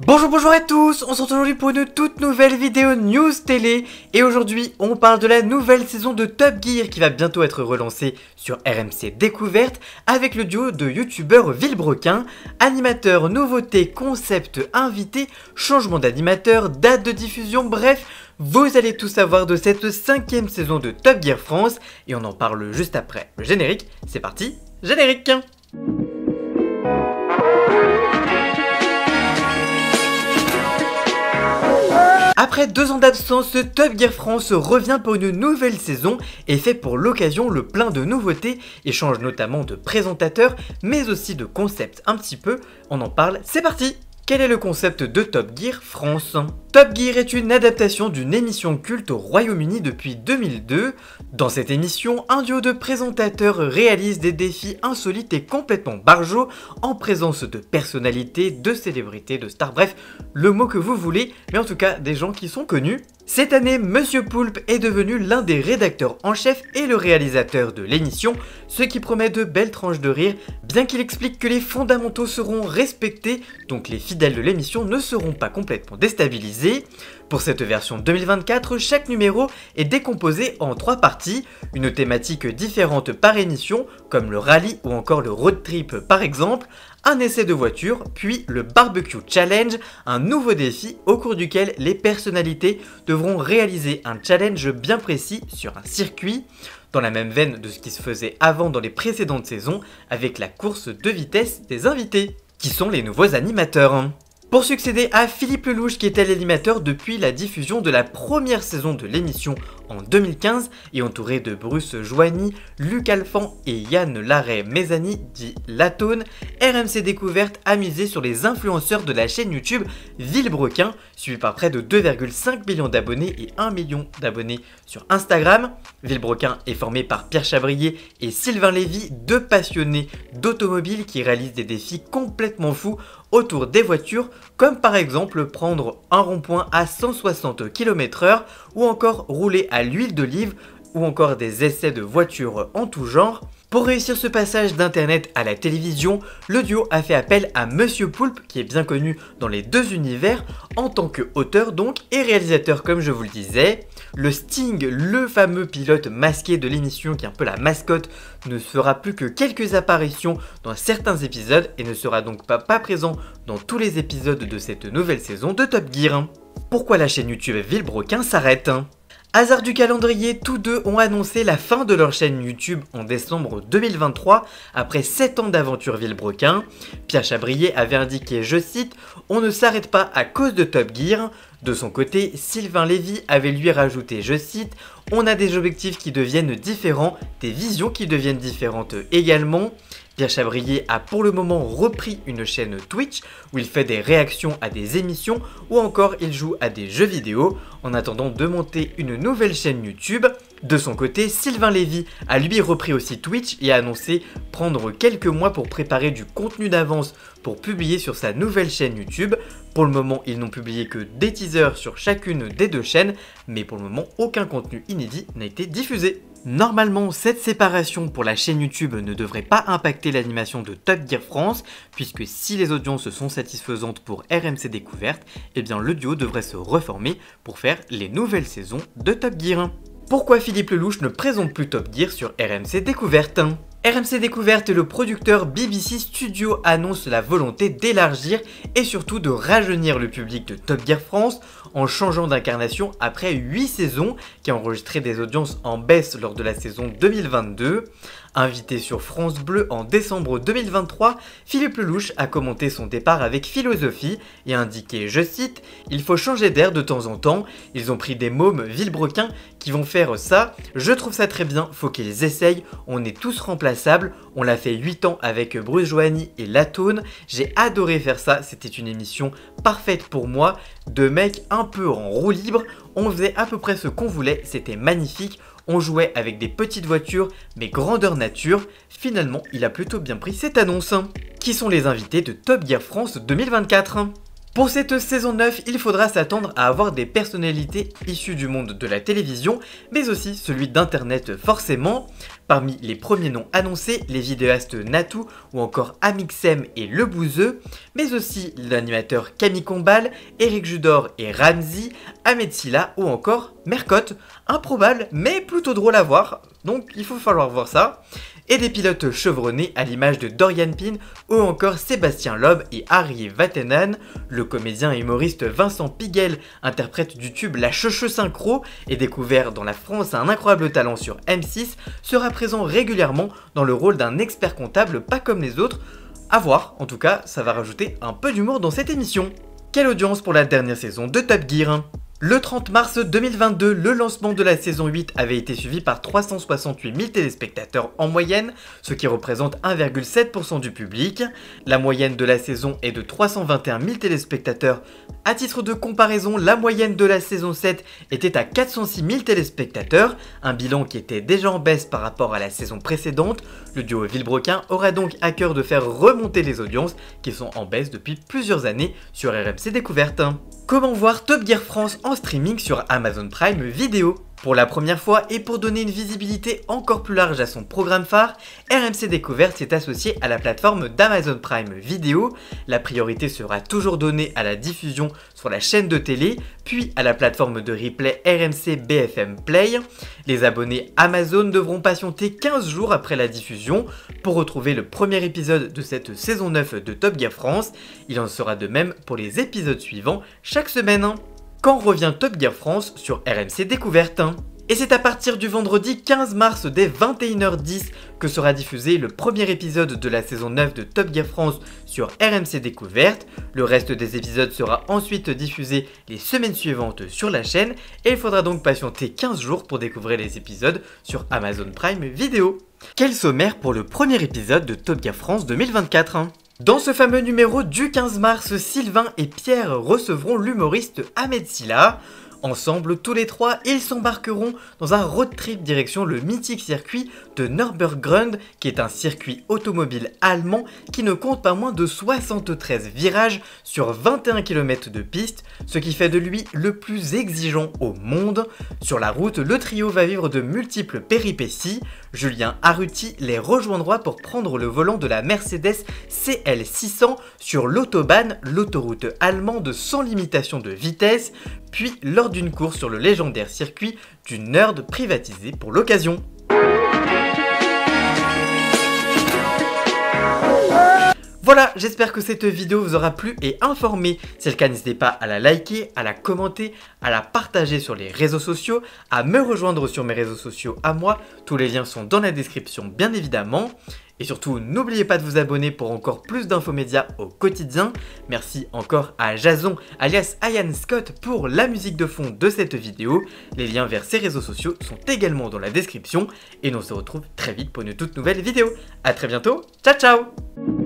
Bonjour à tous, on se retrouve aujourd'hui pour une toute nouvelle vidéo news télé et aujourd'hui on parle de la nouvelle saison de Top Gear qui va bientôt être relancée sur RMC Découverte avec le duo de youtubeurs Villebrequin, animateurs, nouveautés, concepts, invités, changement d'animateur, date de diffusion, bref, vous allez tout savoir de cette 5e saison de Top Gear France et on en parle juste après le générique. C'est parti, générique! Après 2 ans d'absence, Top Gear France revient pour une nouvelle saison et fait pour l'occasion le plein de nouveautés et change notamment de présentateur mais aussi de concept un petit peu, on en parle, c'est parti! Quel est le concept de Top Gear France? Top Gear est une adaptation d'une émission culte au Royaume-Uni depuis 2002. Dans cette émission, un duo de présentateurs réalise des défis insolites et complètement barjots en présence de personnalités, de célébrités, de stars, bref, le mot que vous voulez, mais en tout cas des gens qui sont connus. Cette année, Monsieur Poulpe est devenu l'un des rédacteurs en chef et le réalisateur de l'émission, ce qui promet de belles tranches de rire, bien qu'il explique que les fondamentaux seront respectés, donc les fidèles de l'émission ne seront pas complètement déstabilisés. Pour cette version 2024, chaque numéro est décomposé en 3 parties, une thématique différente par émission, comme le rallye ou encore le road trip par exemple, un essai de voiture, puis le barbecue challenge, un nouveau défi au cours duquel les personnalités devront réaliser un challenge bien précis sur un circuit, dans la même veine de ce qui se faisait avant dans les précédentes saisons avec la course de vitesse des invités, qui sont les nouveaux animateurs. Pour succéder à Philippe Lelouch qui était l'animateur depuis la diffusion de la première saison de l'émission en 2015 et entouré de Bruce Joigny, Luc Alphand et Yann Larrey-Mézani dit Latone, RMC Découverte a misé sur les influenceurs de la chaîne YouTube Villebrequin, suivi par près de 2,5 millions d'abonnés et 1 million d'abonnés sur Instagram. Villebrequin est formé par Pierre Chabrier et Sylvain Lévy, deux passionnés d'automobile qui réalisent des défis complètement fous autour des voitures, comme par exemple prendre un rond-point à 160 km/h ou encore rouler à l'huile d'olive ou encore des essais de voitures en tout genre. Pour réussir ce passage d'internet à la télévision, le duo a fait appel à Monsieur Poulpe qui est bien connu dans les deux univers en tant qu'auteur donc et réalisateur comme je vous le disais. Le Sting, le fameux pilote masqué de l'émission qui est un peu la mascotte, ne fera plus que quelques apparitions dans certains épisodes et ne sera donc pas présent dans tous les épisodes de cette nouvelle saison de Top Gear. Pourquoi la chaîne YouTube Villebrequin s'arrête? Hasard du calendrier, tous deux ont annoncé la fin de leur chaîne YouTube en décembre 2023 après 7 ans d'aventure Villebrequin. Pierre Chabrier avait indiqué, je cite, « On ne s'arrête pas à cause de Top Gear ». De son côté, Sylvain Lévy avait lui rajouté, je cite, « On a des objectifs qui deviennent différents, des visions qui deviennent différentes également ». Pierre Chabrier a pour le moment repris une chaîne Twitch où il fait des réactions à des émissions ou encore il joue à des jeux vidéo en attendant de monter une nouvelle chaîne YouTube. De son côté, Sylvain Lévy a lui repris aussi Twitch et a annoncé prendre quelques mois pour préparer du contenu d'avance pour publier sur sa nouvelle chaîne YouTube. Pour le moment, ils n'ont publié que des teasers sur chacune des deux chaînes, mais pour le moment, aucun contenu inédit n'a été diffusé. Normalement, cette séparation pour la chaîne YouTube ne devrait pas impacter l'animation de Top Gear France, puisque si les audiences sont satisfaisantes pour RMC Découverte, eh bien le duo devrait se reformer pour faire les nouvelles saisons de Top Gear. Pourquoi Philippe Lelouch ne présente plus Top Gear sur RMC Découverte? RMC Découverte et le producteur BBC Studio annoncent la volonté d'élargir et surtout de rajeunir le public de Top Gear France en changeant d'incarnation après 8 saisons qui a enregistré des audiences en baisse lors de la saison 2022. Invité sur France Bleu en décembre 2023, Philippe Lelouch a commenté son départ avec philosophie et a indiqué, je cite, « Il faut changer d'air de temps en temps, ils ont pris des mômes Villebrequin qui vont faire ça, je trouve ça très bien, faut qu'ils essayent, on est tous remplaçables, on l'a fait 8 ans avec Bruce Joigny et Latone, j'ai adoré faire ça, c'était une émission parfaite pour moi, de mecs un peu en roue libre, on faisait à peu près ce qu'on voulait, c'était magnifique. On jouait avec des petites voitures, mais grandeur nature. Finalement, il a plutôt bien pris cette annonce. Qui sont les invités de Top Gear France 2024? Pour cette saison 9, il faudra s'attendre à avoir des personnalités issues du monde de la télévision, mais aussi celui d'internet forcément. Parmi les premiers noms annoncés, les vidéastes Natou ou encore Amixem et Le Bouzeux, mais aussi l'animateur Camille Combal, Eric Judor et Ramzy, Ahmed Silla ou encore Mercotte, improbable mais plutôt drôle à voir, donc il faut falloir voir ça. Et des pilotes chevronnés à l'image de Dorian Pin ou encore Sébastien Loeb et Harry Vatanen. Le comédien et humoriste Vincent Piguel, interprète du tube La Cheucheux Synchro et découvert dans la France un incroyable talent sur M6, sera présent régulièrement dans le rôle d'un expert comptable pas comme les autres. À voir, en tout cas, ça va rajouter un peu d'humour dans cette émission. Quelle audience pour la dernière saison de Top Gear. Le 30 mars 2022, le lancement de la saison 8 avait été suivi par 368 000 téléspectateurs en moyenne, ce qui représente 1,7% du public. La moyenne de la saison est de 321 000 téléspectateurs. À titre de comparaison, la moyenne de la saison 7 était à 406 000 téléspectateurs, un bilan qui était déjà en baisse par rapport à la saison précédente. Le duo Villebrequin aura donc à cœur de faire remonter les audiences qui sont en baisse depuis plusieurs années sur RMC Découverte. Comment voir Top Gear France en streaming sur Amazon Prime Video? Pour la première fois et pour donner une visibilité encore plus large à son programme phare, RMC Découverte s'est associé à la plateforme d'Amazon Prime Video. La priorité sera toujours donnée à la diffusion sur la chaîne de télé, puis à la plateforme de replay RMC BFM Play. Les abonnés Amazon devront patienter 15 jours après la diffusion pour retrouver le premier épisode de cette saison 9 de Top Gear France. Il en sera de même pour les épisodes suivants chaque semaine. Quand revient Top Gear France sur RMC Découverte. Et c'est à partir du vendredi 15 mars dès 21h10 que sera diffusé le premier épisode de la saison 9 de Top Gear France sur RMC Découverte. Le reste des épisodes sera ensuite diffusé les semaines suivantes sur la chaîne et il faudra donc patienter 15 jours pour découvrir les épisodes sur Amazon Prime Video. Quel sommaire pour le premier épisode de Top Gear France 2024 ? Dans ce fameux numéro du 15 mars, Sylvain et Pierre recevront l'humoriste Ahmed Silla. Ensemble, tous les trois, ils s'embarqueront dans un road trip direction le mythique circuit de Nürburgring, qui est un circuit automobile allemand qui ne compte pas moins de 73 virages sur 21 km de piste, ce qui fait de lui le plus exigeant au monde. Sur la route, le trio va vivre de multiples péripéties. Julien Arruti les rejoindra pour prendre le volant de la Mercedes CL600 sur l'autobahn, l'autoroute allemande sans limitation de vitesse, puis lors d'une course sur le légendaire circuit du Nerd privatisé pour l'occasion. Voilà, j'espère que cette vidéo vous aura plu et informé. Si c'est le cas, n'hésitez pas à la liker, à la commenter, à la partager sur les réseaux sociaux, à me rejoindre sur mes réseaux sociaux à moi. Tous les liens sont dans la description bien évidemment. Et surtout, n'oubliez pas de vous abonner pour encore plus d'infos médias au quotidien. Merci encore à Jason, alias Ian Scott, pour la musique de fond de cette vidéo. Les liens vers ses réseaux sociaux sont également dans la description. Et nous on se retrouve très vite pour une toute nouvelle vidéo. A très bientôt, ciao ciao!